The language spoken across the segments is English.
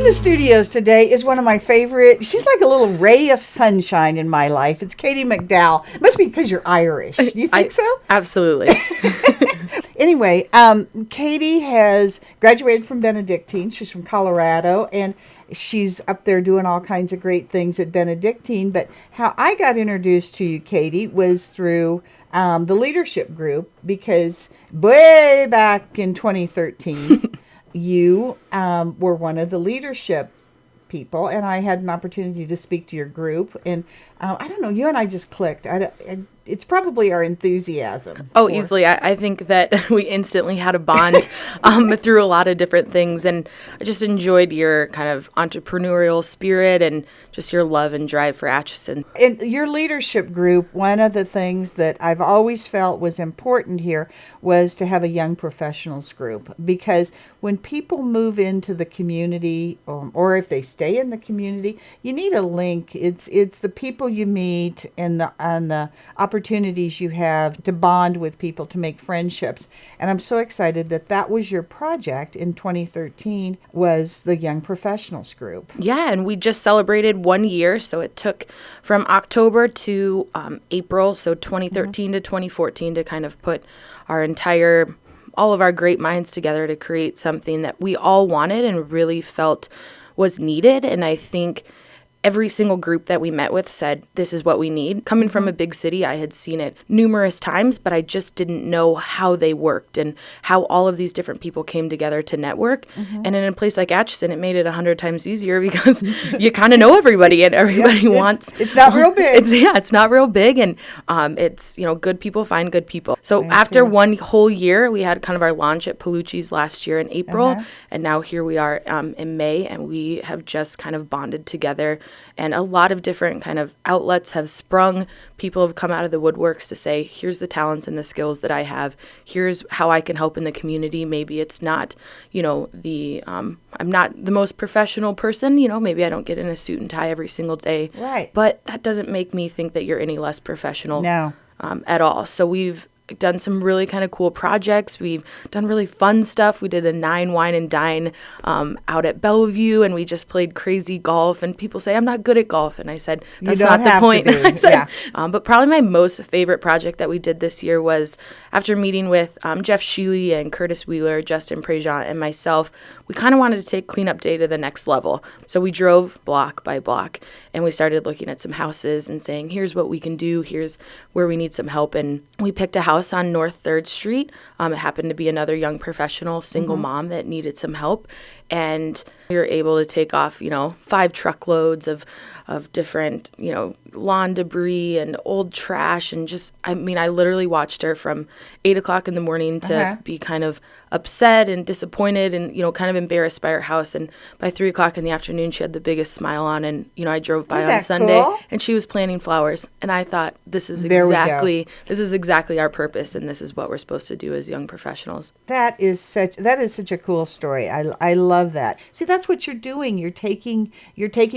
the studios today is one of my favorite. She's like a little ray of sunshine in my life. It's Katy McDowell. It must be because you're Irish. You think so? Absolutely. Anyway, Katy has graduated from Benedictine. She's from Colorado, and she's up there doing all kinds of great things at Benedictine. But how I got introduced to you, Katy, was through the leadership group, because way back in 2013, you were one of the leadership people, and I had an opportunity to speak to your group. And I don't know, you and I just clicked. It's probably our enthusiasm. Oh, easily. I think that we instantly had a bond through a lot of different things. And I just enjoyed your kind of entrepreneurial spirit and just your love and drive for Atchison. In your leadership group, one of the things that I've always felt was important here was to have a young professionals group, because when people move into the community, or if they stay in the community, you need a link. It's the people you meet and the opportunities you have to bond with people, to make friendships. And I'm so excited that was your project in 2013, was the Young Professionals Group. Yeah, and we just celebrated 1 year, so it took from October to April, so 2013 to 2014, to kind of put all of our great minds together to create something that we all wanted and really felt was needed. And I think every single group that we met with said, this is what we need. Coming from a big city, I had seen it numerous times, but I just didn't know how they worked and how all of these different people came together to network. And in a place like Atchison, it made it 100 times easier, because you kind of know everybody, and everybody wants. It's not real big. It's not real big, and it's, good people find good people. So after 1 whole year, we had kind of our launch at Palucci's last year in April, and now here we are in May, and we have just kind of bonded together. And a lot of different kind of outlets have sprung. People have come out of the woodworks to say, here's the talents and the skills that I have. Here's how I can help in the community. Maybe it's not, I'm not the most professional person. Maybe I don't get in a suit and tie every single day. Right. But that doesn't make me think that you're any less professional. No. At all. So we've done some really kind of cool projects. We've done really fun stuff. We did a 9 wine and dine out at Bellevue, and we just played crazy golf. And people say, I'm not good at golf. And I said, that's not the point. But probably my most favorite project that we did this year was, after meeting with Jeff Sheely and Curtis Wheeler, Justin Prejean, and myself, we kind of wanted to take cleanup day to the next level. So we drove block by block, and we started looking at some houses and saying, here's what we can do. Here's where we need some help. And we picked a house on North 3rd Street. It happened to be another young professional, single mom that needed some help. And we were able to take off, 5 truckloads of different, lawn debris and old trash. And just, I literally watched her from 8 o'clock in the morning to be kind of upset and disappointed and, kind of embarrassed by her house. And by 3 o'clock in the afternoon, she had the biggest smile on. And, I drove by on Sunday, and she was planting flowers. And I thought, this is exactly our purpose, and this is what we're supposed to do as young professionals. That is such a cool story. I love that. See, that's what you're doing. You're taking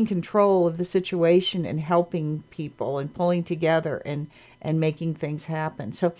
control of the situation and helping people and pulling together and making things happen. So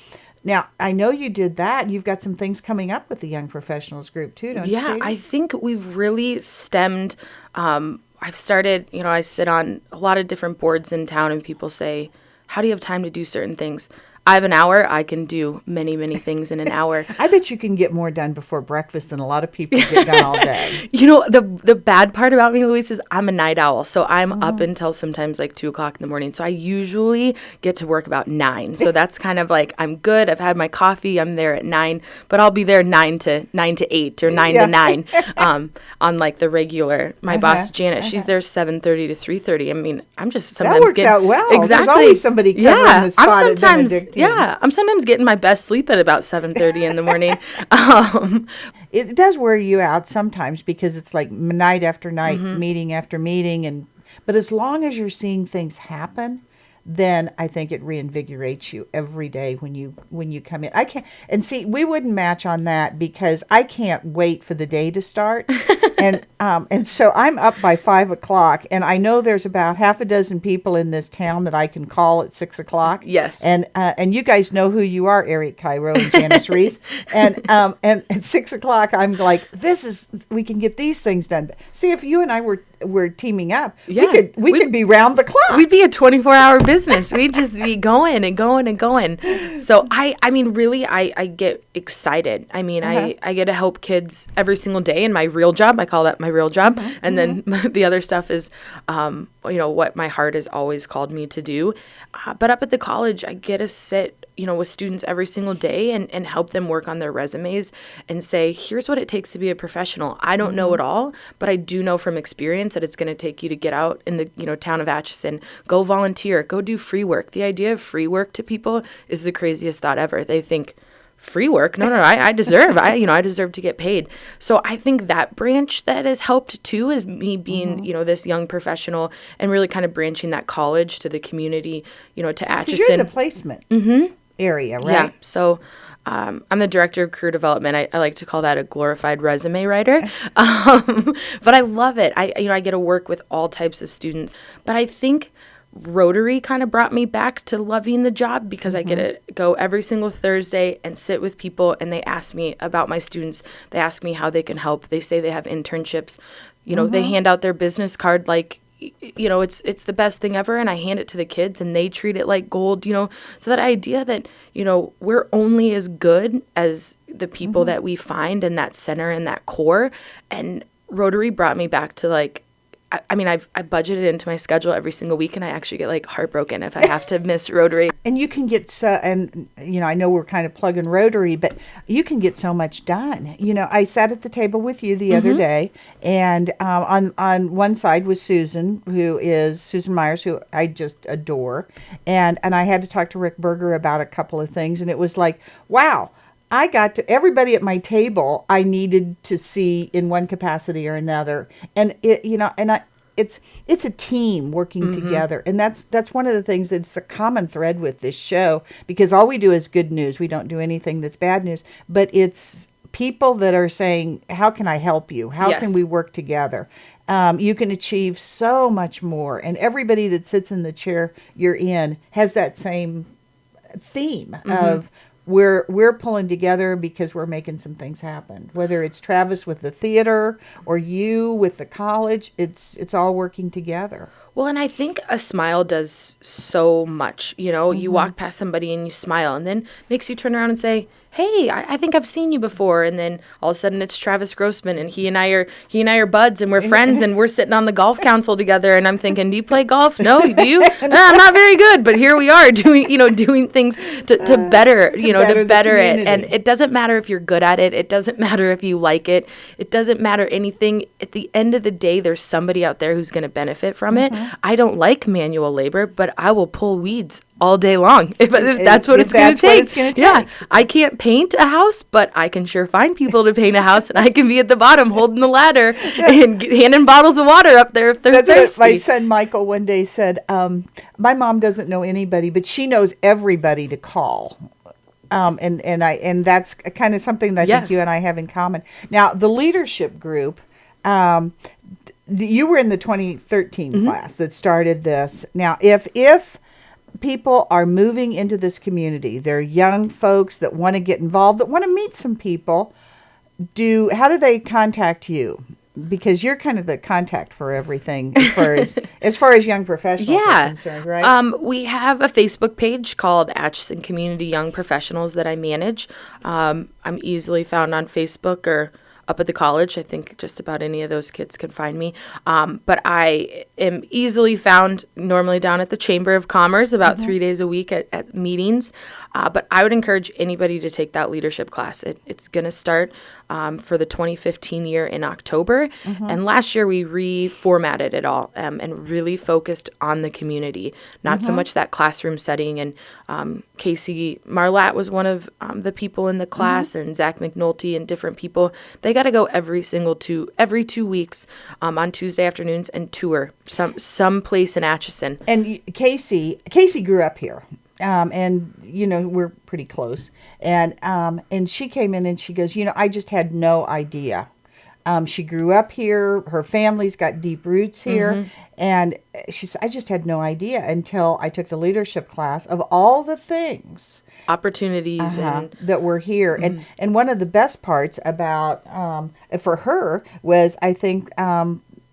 now, I know you did that. You've got some things coming up with the Young Professionals Group, too, don't you? Yeah, I think we've really stemmed. I've started, I sit on a lot of different boards in town, and people say, how do you have time to do certain things? I have an hour. I can do many, many things in an hour. I bet you can get more done before breakfast than a lot of people get done all day. The bad part about me, Louise, is I'm a night owl. So I'm up until sometimes like 2 o'clock in the morning. So I usually get to work about 9. So that's kind of like, I'm good. I've had my coffee. I'm there at 9. But I'll be there 9 to 8 or 9 to 9 on like the regular. My boss, Janet, she's there 7:30 to 3:30. I'm just sometimes that works out well. Exactly. There's always somebody covering the spot at Benedictine. Yeah, I'm sometimes getting my best sleep at about 7:30 in the morning. It does wear you out sometimes, because it's like night after night, meeting after meeting, but as long as you're seeing things happen, then I think it reinvigorates you every day when you come in. We wouldn't match on that, because I can't wait for the day to start. And so I'm up by 5 o'clock, and I know there's about half a dozen people in this town that I can call at 6 o'clock. Yes. And you guys know who you are, Eric Cairo and Janice Reese. And at 6 o'clock, I'm like, we can get these things done. See, if you and I were teaming up, we could be round the clock. We'd be a 24-hour business. We'd just be going and going and going. So I mean, really, I get excited. I mean, I get to help kids every single day in my real job. I call that my real job. And then the other stuff is, what my heart has always called me to do. But up at the college, I get to sit, with students every single day and help them work on their resumes and say, here's what it takes to be a professional. I don't know it all, but I do know from experience that it's going to take you to get out in the, town of Atchison, go volunteer, go do free work. The idea of free work to people is the craziest thought ever. They think, free work? No, I deserve. I deserve to get paid. So I think that branch that has helped too is me being, this young professional and really kind of branching that college to the community, to Atchison. You're in the placement area, right? Yeah. So I'm the director of career development. I like to call that a glorified resume writer. But I love it. I get to work with all types of students. But I think Rotary kind of brought me back to loving the job because I get to go every single Thursday and sit with people, and they ask me about my students. They ask me how they can help. They say they have internships. They hand out their business card like, it's the best thing ever, and I hand it to the kids, and they treat it like gold, So that idea that, we're only as good as the people that we find in that center and that core, and Rotary brought me back to like, I budgeted into my schedule every single week, and I actually get heartbroken if I have to miss Rotary. And you can get I know we're kind of plugging Rotary, but you can get so much done. I sat at the table with you the other day, and on one side was Susan Myers, who I just adore, and I had to talk to Rick Berger about a couple of things, and it was like, wow. I got to everybody at my table I needed to see in one capacity or another. And it's a team working together. And that's one of the things that's the common thread with this show, because all we do is good news. We don't do anything that's bad news, but it's people that are saying, how can I help you? How can we work together? You can achieve so much more. And everybody that sits in the chair you're in has that same theme of, we're pulling together because we're making some things happen. Whether it's Travis with the theater or you with the college, it's all working together. Well, and I think a smile does so much. You walk past somebody and you smile, and then makes you turn around and say, hey, I think I've seen you before. And then all of a sudden it's Travis Grossman, and he and I are buds, and we're friends, and we're sitting on the golf council together. And I'm thinking, do you play golf? No, do you? No, I'm not very good, but here we are doing things to better, to better it. And it doesn't matter if you're good at it. It doesn't matter if you like it. It doesn't matter anything. At the end of the day, there's somebody out there who's going to benefit from it. I don't like manual labor, but I will pull weeds all day long if that's what it's going to take. Yeah, I can't paint a house, but I can sure find people to paint a house, and I can be at the bottom holding the ladder and handing bottles of water up there if they're thirsty. What my son Michael one day said, my mom doesn't know anybody, but she knows everybody to call. And that's kind of something that I think you and I have in common. Now, the leadership group, you were in the 2013 class that started this. Now, if people are moving into this community, they're young folks that want to get involved, that want to meet some people, how do they contact you? Because you're kind of the contact for everything as far as young professionals are concerned, right? We have a Facebook page called Atchison Community Young Professionals that I manage. I'm easily found on Facebook or up at the college. I think just about any of those kids can find me. But I am easily found normally down at the Chamber of Commerce about 3 days a week at meetings. But I would encourage anybody to take that leadership class. It's going to start for the 2015 year in October. And last year we reformatted it all and really focused on the community, not so much that classroom setting. And Casey Marlatt was one of the people in the class, and Zach McNulty and different people. They got to go every 2 weeks on Tuesday afternoons and tour some place in Atchison. And Casey grew up here. And we're pretty close, and she came in and she goes, I just had no idea She grew up here. Her family's got deep roots here. And she said, I just had no idea until I took the leadership class of all the things Opportunities and that were here. And one of the best parts about, for her was, I think,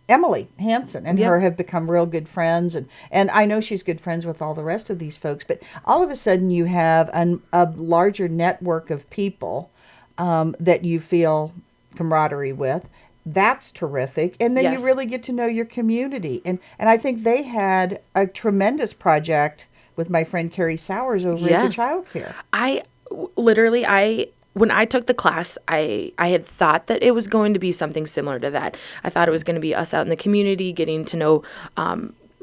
Emily Hansen and her have become real good friends. And I know she's good friends with all the rest of these folks. But all of a sudden you have a larger network of people that you feel camaraderie with. That's terrific. And then you really get to know your community. And I think they had a tremendous project with my friend Carrie Sowers over at the child care. When I took the class, I had thought that it was going to be something similar to that. I thought it was going to be us out in the community, getting to know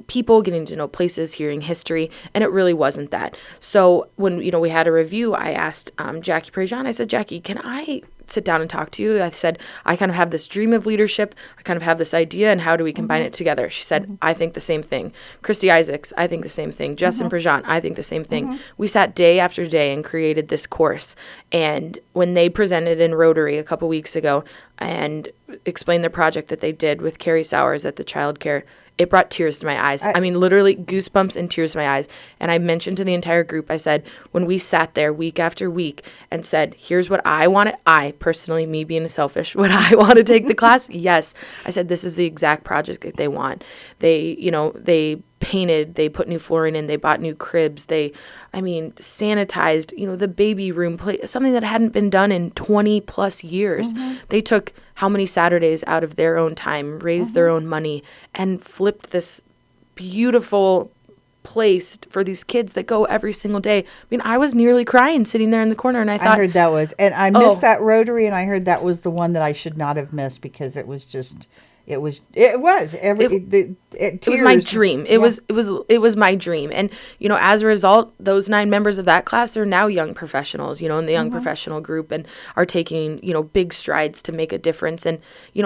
people, getting to know places, hearing history, and it really wasn't that. So when we had a review, I asked Jackie Prejean, I said, Jackie, can I sit down and talk to you? I said, I kind of have this dream of leadership. I kind of have this idea, and how do we combine it together? She said, I think the same thing. Christy Isaacs, I think the same thing. Justin Prejean, I think the same thing. We sat day after day and created this course. And when they presented in Rotary a couple weeks ago and explained the project that they did with Carrie Sowers at the child care, it brought tears to my eyes. I mean, literally goosebumps and tears to my eyes. And I mentioned to the entire group, I said, when we sat there week after week and said, here's what I wanted, I personally, me being selfish, would I want to take the class? Yes. I said, this is the exact project that they want. They painted, they put new flooring in, they bought new cribs, sanitized, the baby room, something that hadn't been done in 20 plus years. They took how many Saturdays out of their own time, raised their own money, and flipped this beautiful place for these kids that go every single day. I mean, I was nearly crying sitting there in the corner, and I thought, I heard that was, and I missed that Rotary, and I heard that was the one that I should not have missed because it was just. It was my dream. It was my dream. And, as a result, those 9 members of that class are now young professionals, in the young professional group, and are taking, big strides to make a difference. And,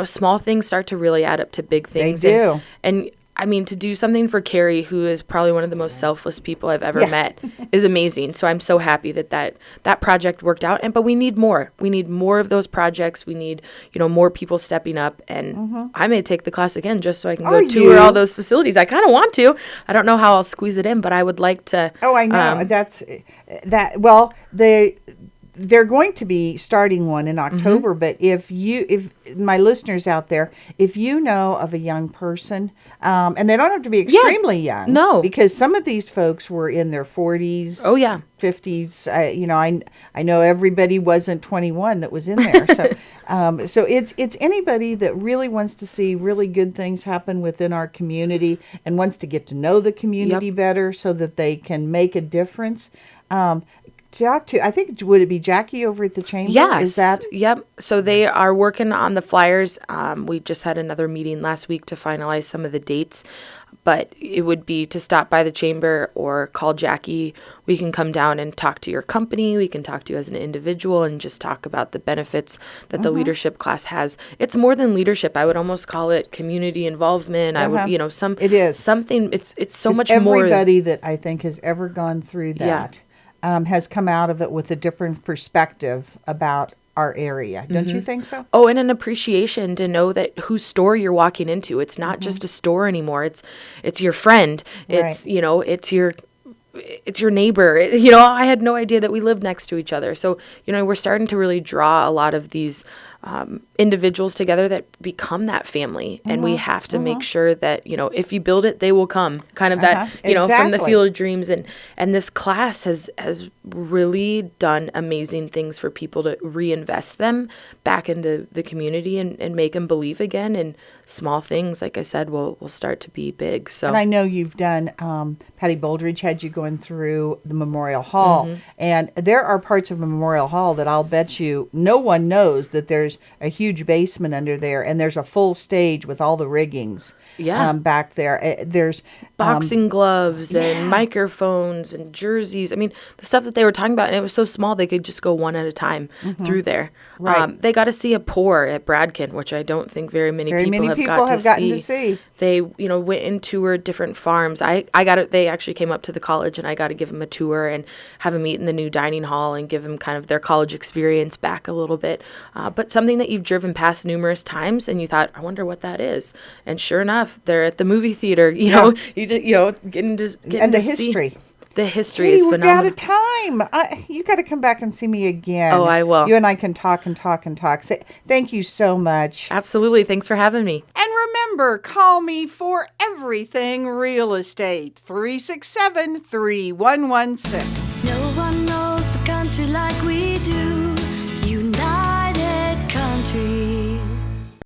small things start to really add up to big things. They do. And I mean, to do something for Carrie, who is probably one of the most selfless people I've ever met, is amazing. So I'm so happy that project worked out. But we need more. We need more of those projects. We need, more people stepping up. And I may take the class again just so I can go tour all those facilities. I kind of want to. I don't know how I'll squeeze it in, but I would like to. Oh, I know. Well, they're going to be starting one in October, but if my listeners out there, if you know of a young person, and they don't have to be extremely young, no, because some of these folks were in their 40s, 50s. I know everybody wasn't 21 that was in there, so it's anybody that really wants to see really good things happen within our community and wants to get to know the community better, so that they can make a difference. Talk to, I think, would it be Jackie over at the chamber? Yes. Is that? Yep. So they are working on the flyers. We just had another meeting last week to finalize some of the dates, but it would be to stop by the chamber or call Jackie. We can come down and talk to your company. We can talk to you as an individual and just talk about the benefits that the leadership class has. It's more than leadership. I would almost call it community involvement. I would, it is something. It's so much more. Everybody that I think has ever gone through that. Has come out of it with a different perspective about our area. Don't you think so? Oh, and an appreciation to know that whose store you're walking into. It's not just a store anymore. It's your friend. It's, it's your neighbor. I had no idea that we lived next to each other. So, we're starting to really draw a lot of these individuals together that become that family. And we have to make sure that, if you build it, they will come. Kind of that, from the Field of Dreams. And this class has really done amazing things for people to reinvest them back into the community and make them believe again. And small things, like I said, will start to be big. So, and I know you've done, Patty Boldridge had you going through the Memorial Hall. And there are parts of Memorial Hall that I'll bet you no one knows that there's a huge basement under there, and there's a full stage with all the riggings back there. There's boxing gloves and microphones and jerseys. I mean, the stuff that they were talking about, and it was so small they could just go one at a time through there. Right. They got to see a pour at Bradkin, which I don't think very many people have gotten to see. They, went and toured different farms. They actually came up to the college, and I got to give them a tour and have them eat in the new dining hall and give them kind of their college experience back a little bit. But something that you've driven past numerous times, and you thought, I wonder what that is. And sure enough, they're at the movie theater. Getting to the history. The history Katy, is phenomenal. We're out of time. You got to come back and see me again. Oh, I will. You and I can talk and talk and talk. Thank you so much. Absolutely. Thanks for having me. And remember, call me for everything real estate. 367-3116. No one knows the country like we do.